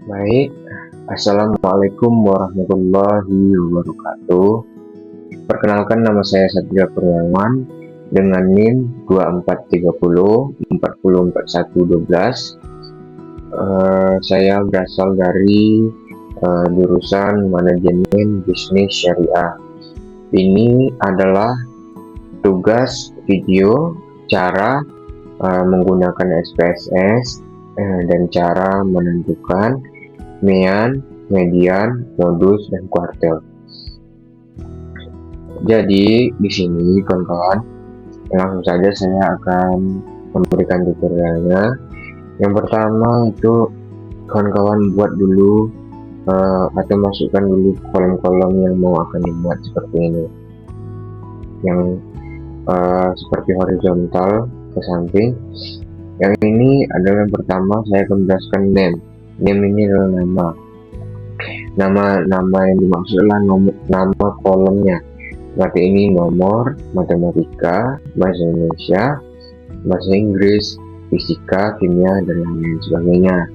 Baik, Assalamualaikum warahmatullahi wabarakatuh. Perkenalkan, nama saya Satria Kurniawan dengan NIM 2430 Saya berasal dari jurusan Manajemen Bisnis Syariah. Ini adalah tugas video cara menggunakan SPSS dan cara menentukan mean, median, modus, dan kuartil. Jadi di sini kawan-kawan, langsung saja saya akan memberikan tutorialnya. Yang pertama itu kawan-kawan buat dulu atau masukkan dulu kolom-kolom yang mau akan dibuat seperti ini, yang seperti horizontal ke samping. Yang ini adalah yang pertama, saya akan menjelaskan name. Name ini adalah nama yang dimaksud adalah nama kolomnya. Berarti ini nomor, matematika, bahasa Indonesia, bahasa Inggris, fisika, kimia, dan lain sebagainya.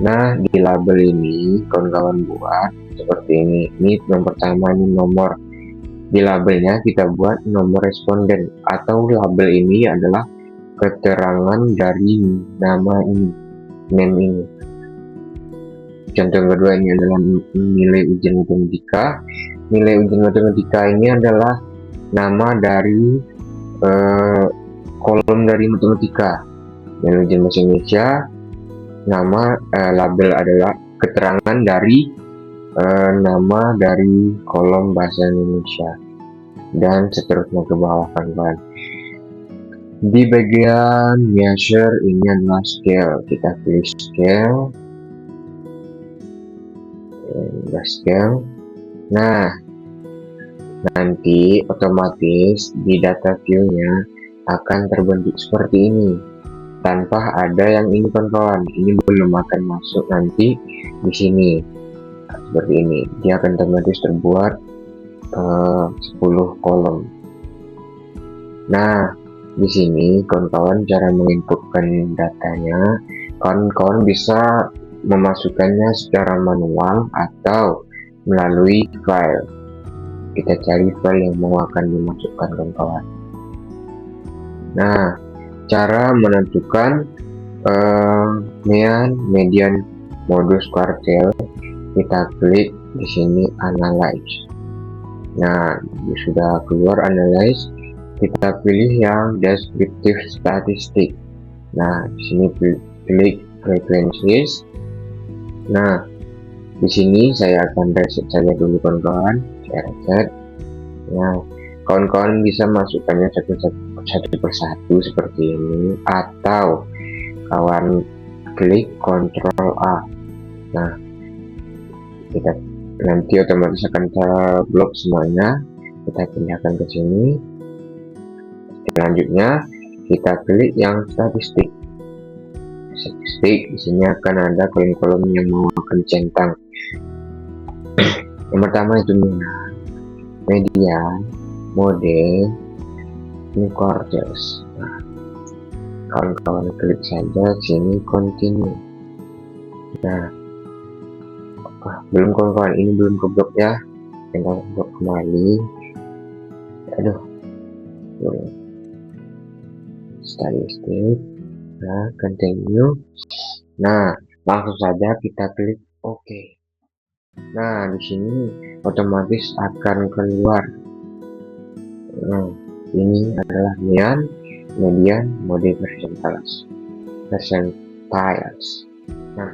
Nah, di label ini kawan-kawan buat seperti ini. Ini yang pertama, ini nomor. Di labelnya kita buat nomor responden, atau label ini adalah keterangan dari nama ini, name ini. Contoh yang kedua, ini adalah nilai ujian matematika. Nilai ujian matematika ini adalah nama dari kolom dari matematika. Nilai ujian bahasa Indonesia, nama label adalah keterangan dari nama dari kolom bahasa Indonesia, dan seterusnya ke bawah kawan-kawan. Di bagian measure ini adalah scale. Kita pilih scale. Nah, nanti otomatis di data view-nya akan terbentuk seperti ini, tanpa ada yang ini kawan-kawan. Ini belum akan masuk nanti di sini. Seperti ini, dia akan otomatis terbuat 10 kolom. Nah, di sini kawan-kawan cara menginputkan datanya, kawan-kawan bisa memasukkannya secara manual atau melalui file. Kita cari file yang mau akan dimasukkan kawan-kawan. Nah, cara menentukan mean, median, modus, kuartil, kita klik di sini analyze. Nah, sudah keluar analyze, kita pilih yang descriptive statistik. Nah, di sini klik frequencies. Nah, di sini saya akan reset saja dulu kawan-kawan. Saya reset. Nah, kawan-kawan bisa masukkannya satu persatu seperti ini, atau kawan klik Ctrl A. Nah, kita nanti otomatis akan terblok semuanya. Kita pindahkan ke sini. Selanjutnya kita klik yang statistik. Di sini akan ada kolom-kolom yang mau akan dicentang. Yang pertama itu median, mode, ini quarters. Nah, kawan-kawan klik saja sini continue. Nah, belum kawan-kawan, ini belum keblok ya. Kita blok kembali. Aduh, statistik. Nah, continue. Nah, langsung saja kita klik OK. Nah, di sini otomatis akan keluar. Nah, ini adalah mean, median, mode, percentiles. Nah,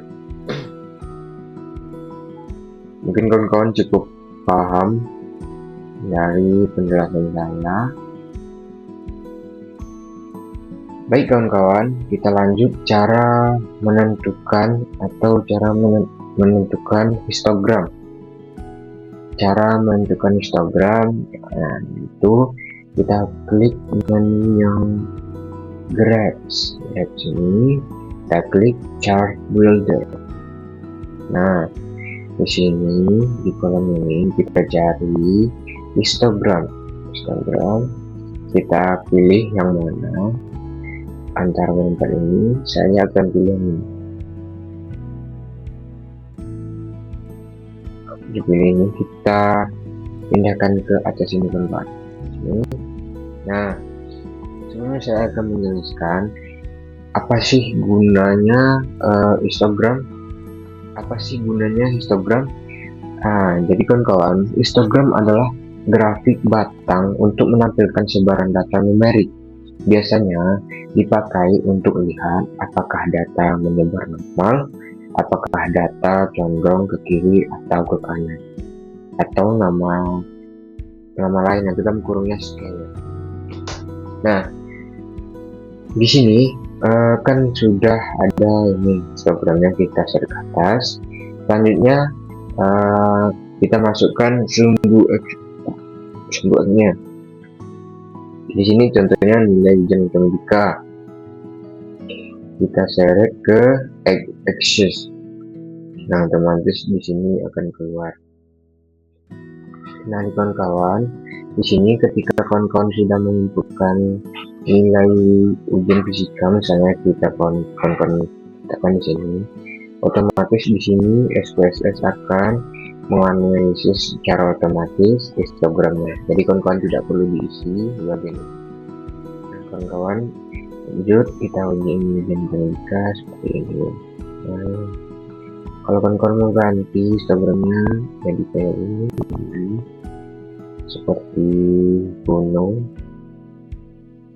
mungkin kawan-kawan cukup paham dari penjelasan saya. Baik kawan-kawan, kita lanjut cara menentukan atau cara menentukan histogram. Cara menentukan histogram, nah, itu kita klik menu yang graphs. Graphs ini kita klik chart builder. Nah, di sini di kolom ini kita cari histogram. Kita pilih yang mana antara empat ini. Saya akan pilih ini. dipilih ini, kita pindahkan ke atas ini teman-teman. Nah, sebenarnya saya akan menjelaskan apa sih gunanya histogram. Jadi kawan-kawan, histogram adalah grafik batang untuk menampilkan sebaran data numerik. Biasanya dipakai untuk lihat apakah data menyebar normal, apakah data condong ke kiri atau ke kanan, atau nama lain yang kita kurungnya scale. Nah, di sini kan sudah ada ini histogramnya, kita share ke atas. Selanjutnya kita masukkan sumbu-nya. Di sini contohnya nilai ujian matematika. Kita seret ke axis. Nah, otomatis di sini akan keluar. Nah, kawan-kawan, di sini ketika kawan-kawan sudah menentukan nilai ujian fisika, misalnya kita kawan-kawan tekan di sini, otomatis di sini SPSS akan menganalisis secara otomatis histogramnya. Jadi kawan-kawan tidak perlu diisi bagian ini. Nah, kawan-kawan, lanjut kita uji ujian matematika seperti ini. Nah, kalau kawan-kawan mau ganti histogramnya jadi kayak ini, seperti gunung,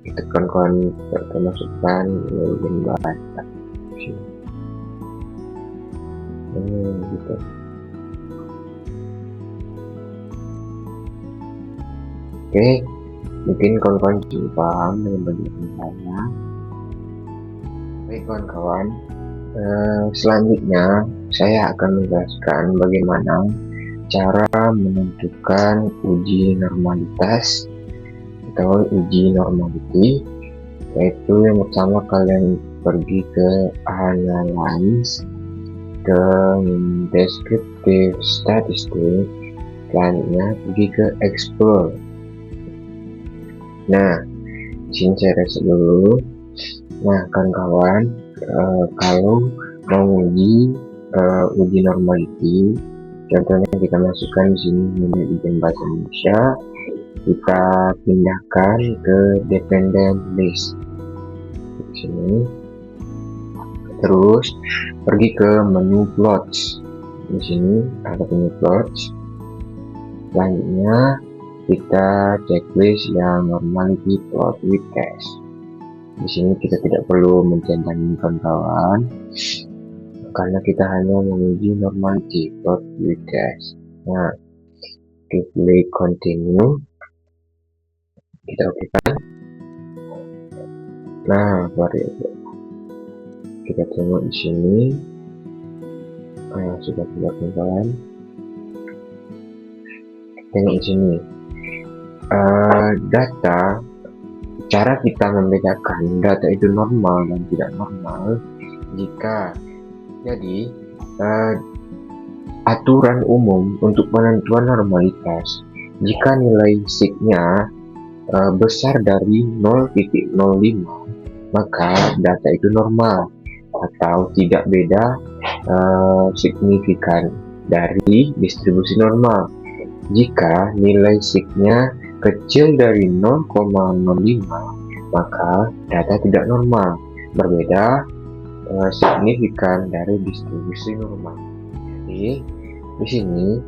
itu kawan-kawan kita masukkan ujian bahasa. Gitu. Oke, mungkin kawan-kawan sudah paham dengan bagian saya. Baik kawan-kawan, selanjutnya saya akan menjelaskan bagaimana cara menentukan uji normalitas atau uji normality. Yaitu yang pertama, kalian pergi ke analyze, ke descriptive statistic, selanjutnya pergi ke explore. Nah, sini saya reset dulu. Nah, kawan-kawan, kalau mau uji normality, contohnya kita masukkan di sini nilai ujian bahasa Indonesia, kita pindahkan ke dependent list di sini, terus pergi ke menu plots. Di sini ada menu plots. Selanjutnya kita checklist yang normality plot with test. Di sini kita tidak perlu mencentang ini kawan-kawan, karena kita hanya menguji normality plot with test. Nah, klik continue, kita oke kan. Nah, variabel kita tengok di sini sudah tidak kawan-kawan. Tengok di sini data. Cara kita membedakan data itu normal dan tidak normal, jika jadi aturan umum untuk penentuan normalitas, jika nilai sigma besar dari 0,05, maka data itu normal atau tidak beda signifikan dari distribusi normal. Jika nilai sigma kecil dari 0,05, maka data tidak normal, berbeda signifikan dari distribusi normal. Jadi di sini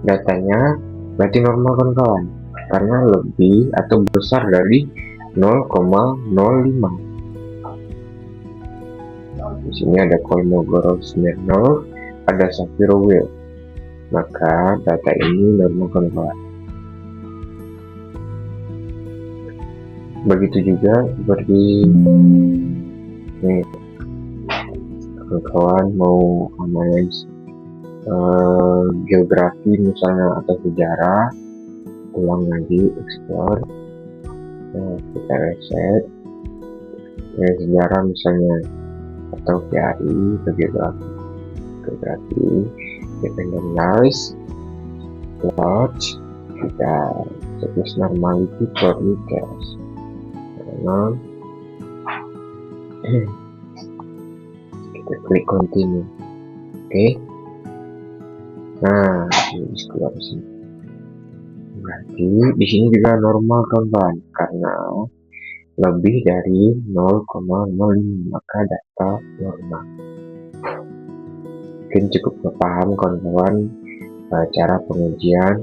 datanya berarti normal kawan-kawan, karena lebih atau besar dari 0,05. Di sini ada Kolmogorov-Smirnov, ada Shapiro-Wilk, maka data ini normal kawan-kawan. Begitu juga seperti nih, kawan mau analis geografi misalnya atau sejarah, ulang lagi explore. Nah, kita reset sejarah misalnya, atau PAI atau geografi dependent list plot, kita checklist normality plot with test. Kita klik continue. Oke. Nah, ini keluar di sini. Berarti di sini juga normal kawan, karena lebih dari 0,05, maka data normal. Mungkin cukup paham kawan-kawan cara pengujian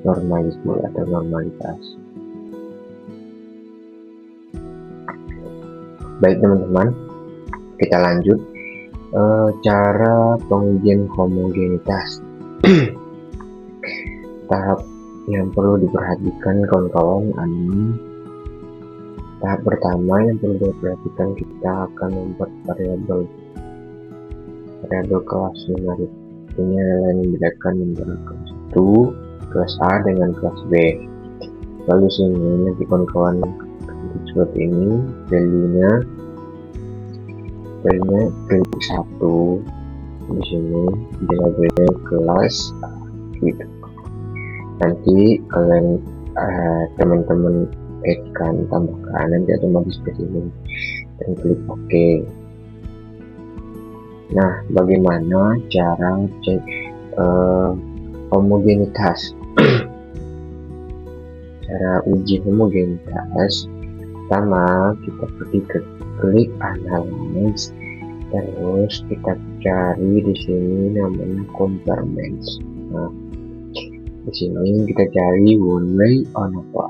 normality atau normalitas. Baik teman-teman, kita lanjut cara pengujian homogenitas. Tahap yang perlu diperhatikan kawan-kawan adalah tahap pertama yang perlu diperhatikan, kita akan membuat variabel kelas numerik. Ini adalah yang membedakan antara kelas 1, kelas A dengan kelas B. Lalu sini nanti kawan-kawan seperti ini, value-nya klik 1 di sini, labelnya kelas gitu. Nanti kalian teman-teman add-kan, tambahkan, nanti otomatis seperti ini, dan klik OK. Nah, bagaimana cara cek homogenitas? Cara uji homogenitas, pertama kita pergi ke klik analyze, terus kita cari di sini namanya comparements. Nah, di sini kita cari one way ANOVA.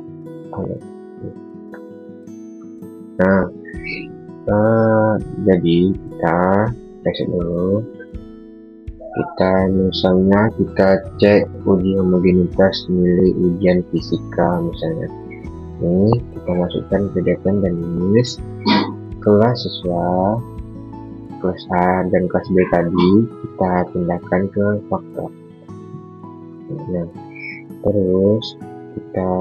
Nah, jadi kita reset dulu. Misalnya kita cek uji homogenitas nilai ujian fisika misalnya. Ini kita masukkan ke data dan tulis kelas siswa kelas A dan kelas B tadi kita pindahkan ke faktor. Nah, terus kita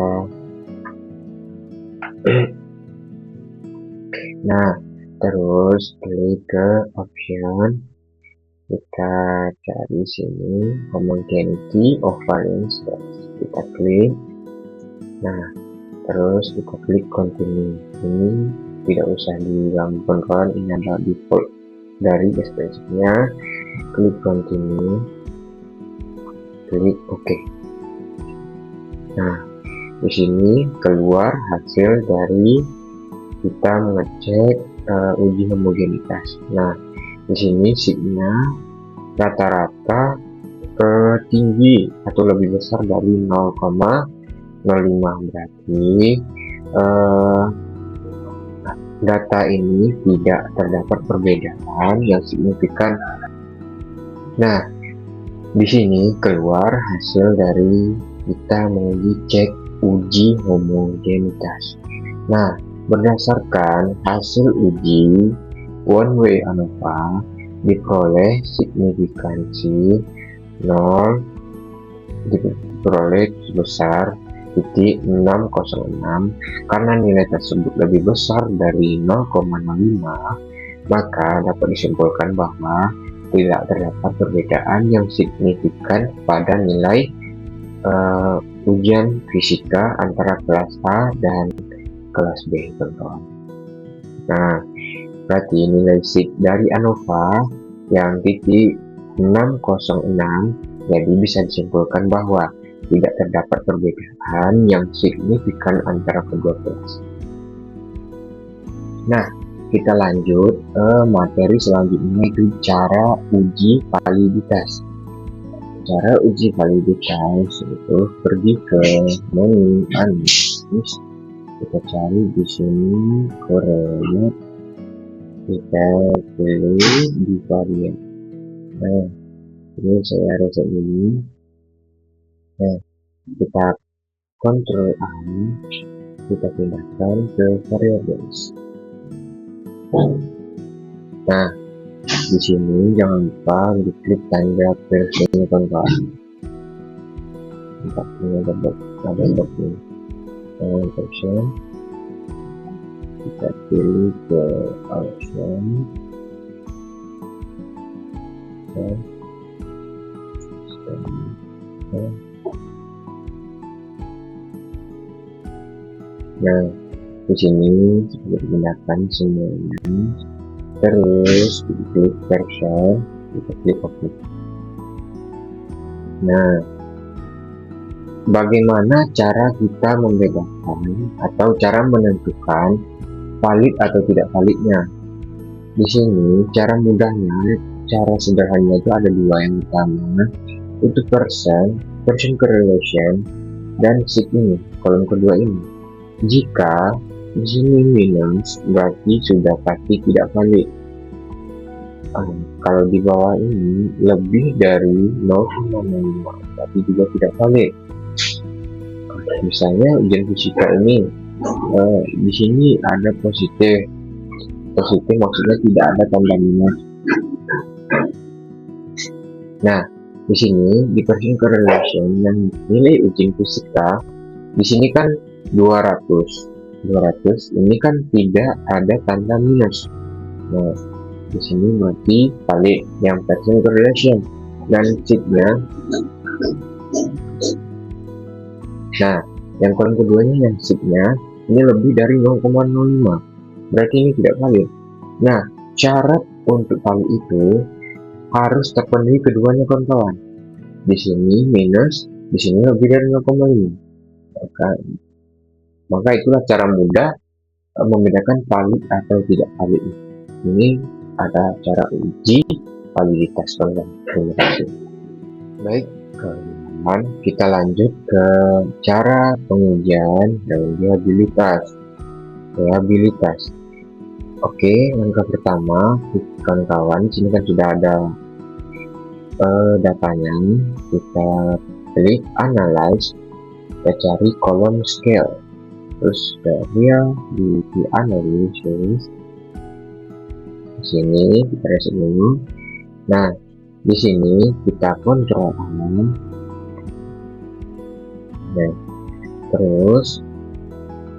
klik ke option, kita cari sini homogeneity of variance, kita klik. Nah, terus kita klik continue. Ini tidak usah diganggu kawan, ini adalah default dari SPSS-nya. Klik continue, klik OK. Nah, di sini keluar hasil dari kita mengecek uji homogenitas. Nah, di sini sigma rata-rata tinggi atau lebih besar dari 0,05, berarti data ini tidak terdapat perbedaan yang signifikan. Nah, di sini keluar hasil dari kita menguji cek uji homogenitas. Nah, berdasarkan hasil uji one way ANOVA diperoleh signifikansi 0, diperoleh sebesar 0,606. Karena nilai tersebut lebih besar dari 0,05, maka dapat disimpulkan bahwa tidak terdapat perbedaan yang signifikan pada nilai ujian fisika antara kelas A dan kelas B, teman-teman. Nah, berarti nilai sig dari ANOVA yang titik 606, jadi bisa disimpulkan bahwa tidak terdapat perbedaan yang signifikan antara kedua kelas. Nah, kita lanjut materi selanjutnya, itu cara uji validitas. Cara uji validitas itu pergi ke menu analysis, kita cari di sini correlate, kita pilih di varian. Nah, ini saya reset ini. Nah, kita Ctrl A, kita pindahkan ke variables. Nah, di sini jangan lupa diklik tanda versinya, teman-teman. Ini ada double version. Kita pilih ke option. Nah, di sini sudah digunakan semuanya. Terus klik version, kita klik OK. Nah, bagaimana cara kita membedakan atau cara menentukan valid atau tidak validnya? Di sini cara mudahnya, cara sederhananya itu ada dua. Yang pertama itu person correlation, dan seed ini, kolom kedua ini. Jika di sini minus, berarti sudah pasti tidak valid. Kalau di bawah ini lebih dari 0,05, berarti juga tidak valid. Misalnya ujian fisika ini, di sini ada positif maksudnya tidak ada tanda minus. Nah, di sini di person correlation yang nilai ujian fisika di sini kan 200 ini kan tidak ada tanda minus. Nah, di sini berarti valid yang person correlation dan seednya. Nah, yang kolom keduanya yang seednya ini lebih dari 0,05, berarti ini tidak valid. Nah, syarat untuk valid itu harus terpenuhi keduanya kawan-kawan. Di sini minus, di sini lebih dari 0,5. Maka itulah cara mudah membedakan valid atau tidak valid. Ini ada cara uji validitas kawan-kawan. Terima kasih. Baik kawan-kawan, kita lanjut ke cara pengujian reliabilitas. Oke, langkah pertama kawan-kawan, sini kan sudah ada datanya. Kita klik analyze, kita cari kolom scale, terus di analysis. Di sini kita reset dulu. Nah, di sini kita kontrol Alt. Nah, terus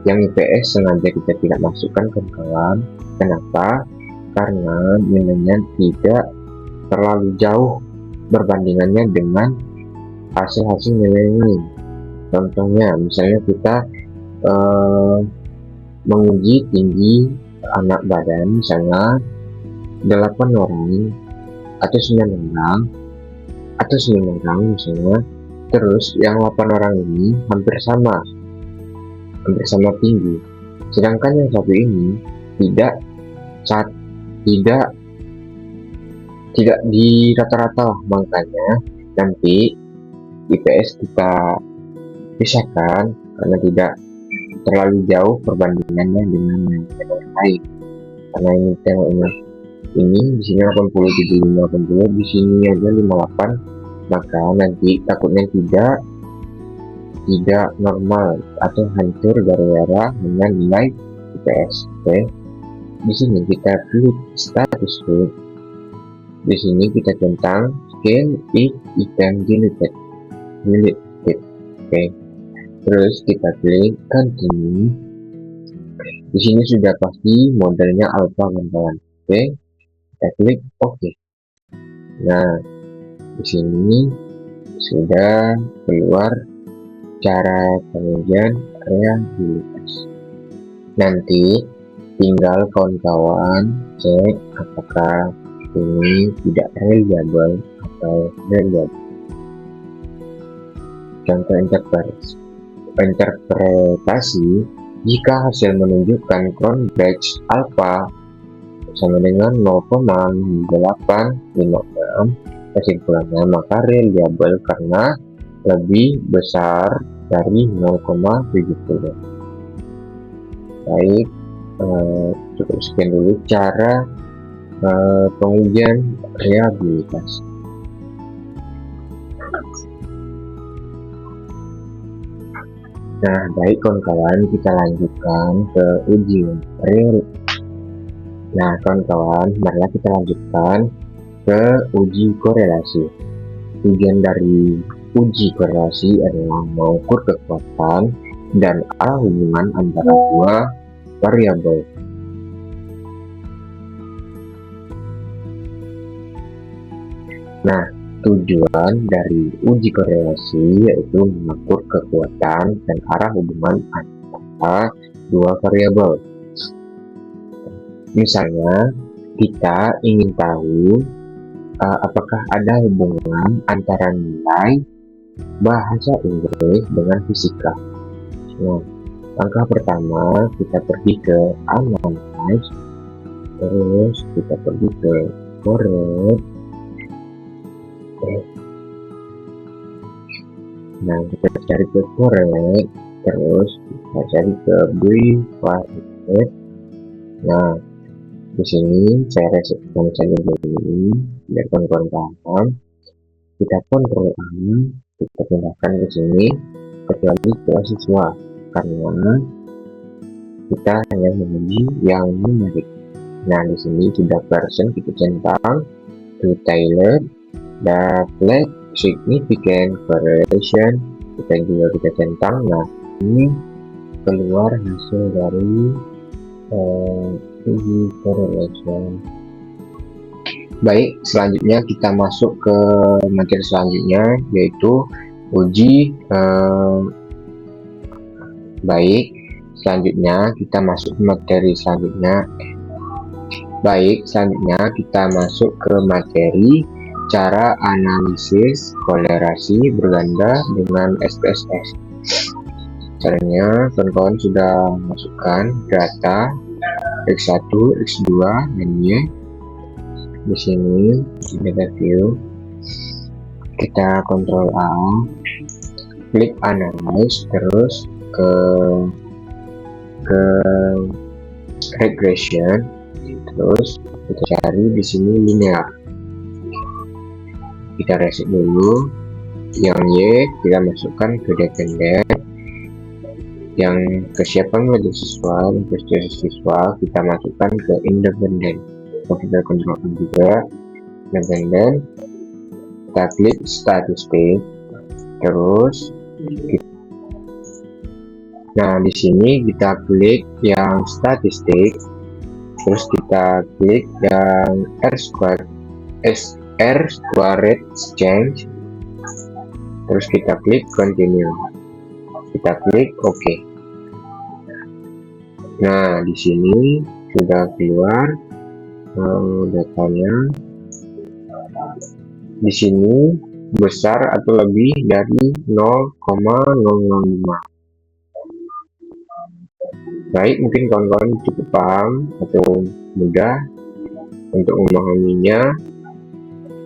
yang IPS sengaja kita tidak masukkan kawan-kawan. Kenapa? Karena nilainya tidak terlalu jauh berbandingannya dengan hasil-hasil nilai ini. Contohnya, misalnya kita menguji tinggi anak badan, misalnya 8 orang atau 9 orang atau 9 orang misalnya, terus yang 8 orang ini hampir sama tinggi, sedangkan yang satu ini tidak di rata-rata. Makanya nanti IPS kita pisahkan karena tidak terlalu jauh perbandingannya dengan yang lain. Karena ini tengoknya ini di sini 80, 75, 80, di sini aja 58, maka nanti takutnya tidak normal atau hancur gara-gara dengan nilai IPS. Oke. Di sini kita klik status code. Di sini kita centang scale if item deleted. Oke. Terus kita klik continue. Di sini sudah pasti modelnya alpha kawan-kawan. Oke. Kita klik OK. Nah, di sini sudah keluar cara pengujian reliabilitas. Nanti tinggal kawan-kawan cek apakah ini tidak reliable atau reliable. Contoh interpretasi, jika hasil menunjukkan Cronbach's alpha sama dengan 0,856, kesimpulannya maka reliable karena lebih besar dari 0,70. Baik, cukup sekian dulu cara pengujian reliabilitas. Nah, baik kawan-kawan, kita lanjutkan ke ujian real. Nah, kawan-kawan, marilah kita lanjutkan ke uji korelasi. Tujuan dari uji korelasi adalah mengukur kekuatan dan arah hubungan antara dua variabel. Nah, tujuan dari uji korelasi yaitu mengukur kekuatan dan arah hubungan antara dua variabel. Misalnya, kita ingin tahu apakah ada hubungan antara nilai bahasa Inggris dengan fisika. Nah, langkah pertama kita pergi ke Analyze, terus kita pergi ke Correct. Nah, kita cari ke Correct, terus kita cari ke Briefware. Nah, di sini saya resetkan saja dulu biar kawan-kawan paham. Kita kontrol A, kita pindahkan ke sini kecuali ke siswa karena kita hanya menguji yang numerik. Nah, di sini sudah version kita centang, detailed, flat, significant, variation kita juga kita centang. Nah, ini keluar hasil dari uji correlation. Baik, selanjutnya kita masuk ke materi selanjutnya, yaitu uji baik, selanjutnya kita masuk ke materi selanjutnya. Baik, selanjutnya kita masuk ke materi cara analisis kolerasi berganda dengan SPSS. Caranya, kawan-kawan sudah masukkan data X1, X2, dan Y. Di sini data view, kita kontrol A, klik analyze, terus ke regression, terus kita cari di sini linear. Kita reset dulu, yang Y kita masukkan ke dependent, yang kesiapan mahasiswa, siswa kita masukkan ke independent. Kita kontrol juga independent, kita klik statistik, terus nah di sini kita klik yang statistik, terus kita klik yang R squared change, terus kita klik continue, kita klik OK. Nah, di sini sudah keluar datanya. Di sini besar atau lebih dari 0,005. Baik, mungkin kawan-kawan cukup paham atau mudah untuk memahaminya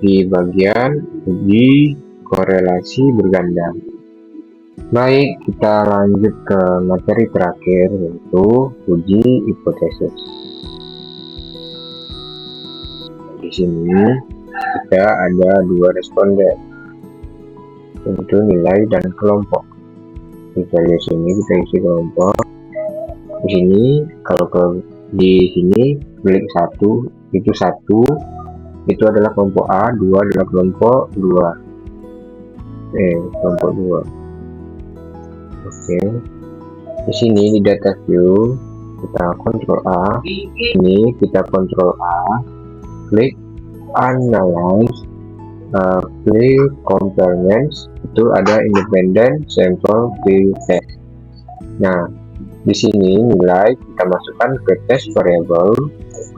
di bagian uji korelasi berganda. Baik, kita lanjut ke materi terakhir, yaitu uji hipotesis. Di sini kita ada dua responden, yaitu nilai dan kelompok. Di sini kita isi kelompok. Di sini kalau di sini klik satu, itu satu, itu adalah kelompok A, 2 adalah kelompok 2. Kelompok 2. Oke. Di sini di data view kita kontrol A, ini kita kontrol A, klik analyze, klik comparements, itu ada independent sample test. Nah, di sini nilai kita masukkan ke test variable,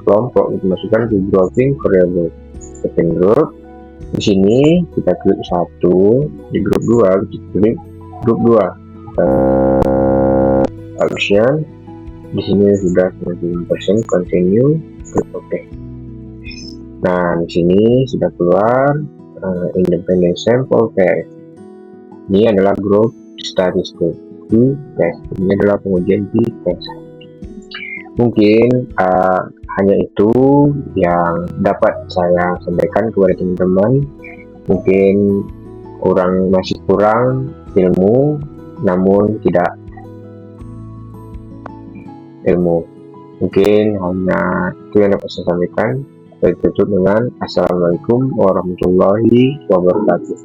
kelompok kita masukkan ke grouping variable. Second group, di sini kita klik satu, di grup 2 kita klik grup 2. Option, di sini sudah 90%, continue, klik OK. Nah, di sini sudah keluar independent sample test. Ini adalah grup statistik di test. Ini adalah pengujian di test. Mungkin hanya itu yang dapat saya sampaikan kepada teman-teman. Mungkin masih kurang ilmu, namun tidak ilmu. Mungkin hanya itu yang dapat saya sampaikan. Saya tutup dengan Assalamualaikum warahmatullahi wabarakatuh.